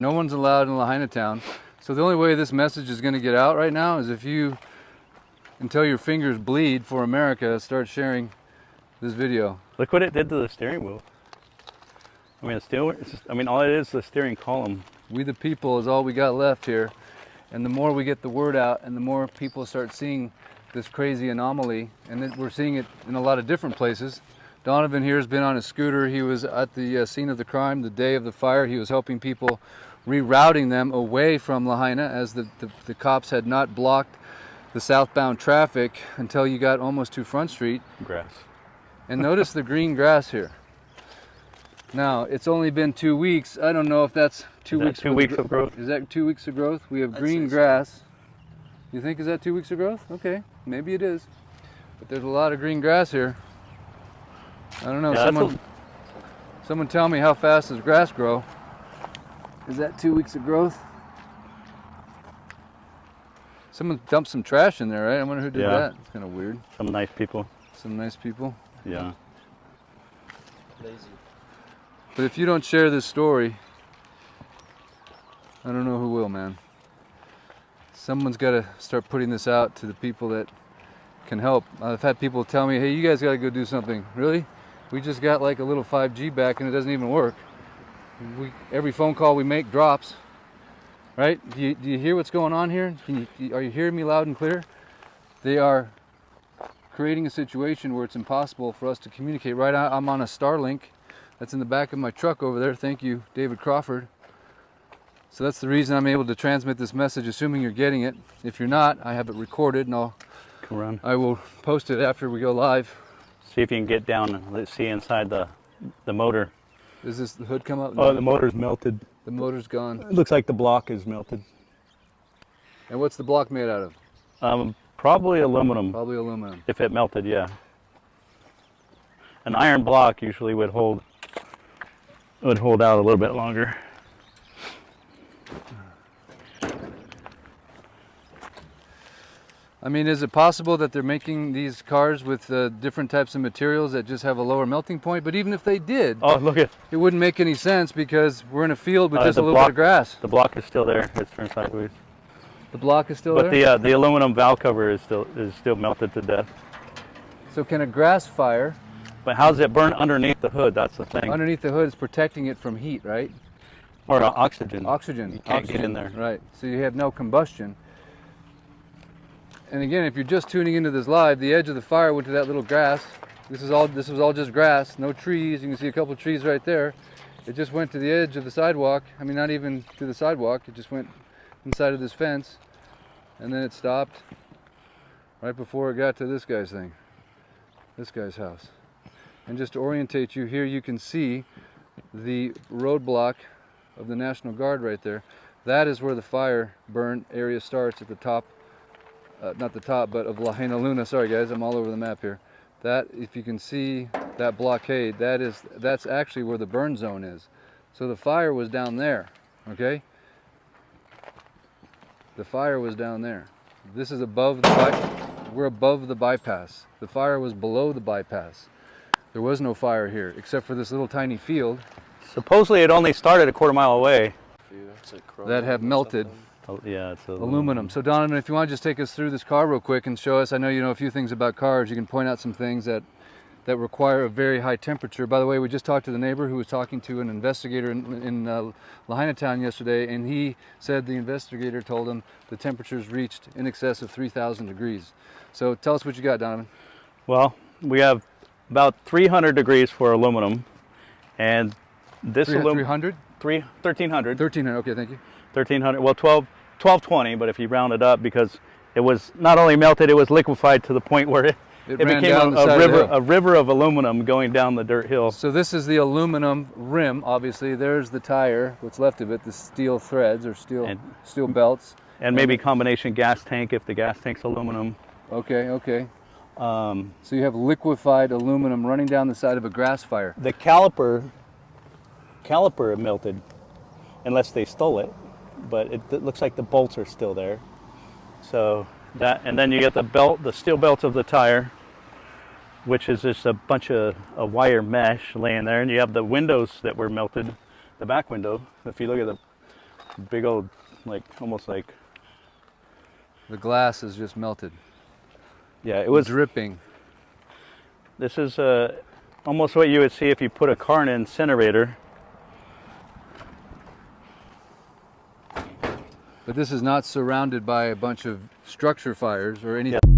No one's allowed in Lahaina town. So the only way this message is going to get out right now is if you, until your fingers bleed for America, start sharing this video. Look what it did to the steering wheel. I mean, all it is the steering column. We the people is all we got left here. And the more we get the word out and the more people start seeing this crazy anomaly, and we're seeing it in a lot of different places. Donovan here has been on a scooter. He was at the scene of the crime the day of the fire. He was helping people, rerouting them away from Lahaina, as the cops had not blocked the southbound traffic until you got almost to Front Street. Grass. And notice the green grass here. Now, it's only been 2 weeks. I don't know if that's 2 weeks. 2 weeks of growth? Is that 2 weeks of growth? We have green grass. You think is that 2 weeks of growth? Okay, maybe it is. But there's a lot of green grass here. I don't know. Yeah, someone tell me, how fast does grass grow? Is that 2 weeks of growth? Someone dumped some trash in there, right? I wonder who did that. It's kind of weird. Some nice people. Some nice people. Yeah. Lazy. But if you don't share this story, I don't know who will, man. Someone's got to start putting this out to the people that can help. I've had people tell me, hey, you guys got to go do something. Really? We just got like a little 5G back and it doesn't even work. Every phone call we make drops. Right? Do you hear what's going on here? Are you hearing me loud and clear? They are creating a situation where it's impossible for us to communicate. Right, I'm on a Starlink that's in the back of my truck over there. Thank you, David Crawford. So that's the reason I'm able to transmit this message, assuming you're getting it. If you're not, I have it recorded, and I will post it after we go live. See if you can get down and let's see inside the motor. Does this the hood come up? Oh, the motor's melted. The motor's gone. It looks like the block is melted. And what's the block made out of? Probably aluminum. Probably aluminum. If it melted, yeah. An iron block usually would hold out a little bit longer. I mean, is it possible that they're making these cars with different types of materials that just have a lower melting point? But even if they did, it wouldn't make any sense because we're in a field with just a little bit of grass. The block is still there. It's turned sideways. The block is still there? But the aluminum valve cover is still melted to death. So can a grass fire... But how does it burn underneath the hood? That's the thing. Underneath the hood is protecting it from heat, right? Or oxygen. Oxygen. You can't get in there. Right. So you have no combustion. And again, if you're just tuning into this live, the edge of the fire went to that little grass. This was all just grass, no trees. You can see a couple of trees right there. It just went to the edge of the sidewalk. I mean, not even to the sidewalk. It just went inside of this fence, and then it stopped right before it got to this guy's thing, this guy's house. And just to orientate you, here you can see the roadblock of the National Guard right there. That is where the fire burn area starts, at the top, not the top, but of Lahaina Luna. Sorry guys, I'm all over the map here. That, if you can see that blockade, that's actually where the burn zone is. So the fire was down there, okay? The fire was down there. This is above we're above the bypass. The fire was below the bypass. There was no fire here, except for this little tiny field. Supposedly it only started a quarter mile away. That have melted. Oh, yeah, it's aluminum. So Donovan, if you want to just take us through this car real quick and show us, I know you know a few things about cars, you can point out some things that require a very high temperature. By the way, we just talked to the neighbor who was talking to an investigator in Lahaina town yesterday, and he said the investigator told him the temperatures reached in excess of 3,000 degrees. So tell us what you got, Donovan. Well, we have about 300 degrees for aluminum, and this aluminum... 300? 1,300. 1,300, okay, thank you. 1,300, well 1220, but if you round it up, because it was not only melted, it was liquefied to the point where it became a river of aluminum going down the dirt hill. So this is the aluminum rim, obviously. There's the tire, what's left of it, the steel threads or steel belts. And maybe combination gas tank if the gas tank's aluminum. Okay, okay. So you have liquefied aluminum running down the side of a grass fire. The caliper melted, unless they stole it, but it looks like the bolts are still there. So that, and then you get the steel belts of the tire, which is just a bunch of a wire mesh laying there, and you have the windows that were melted, the back window. If you look at big old, like almost like, The glass is just melted. yeah, it was. Dripping. This is almost what you would see if you put a car in an incinerator. But this is not surrounded by a bunch of structure fires or anything. Yeah.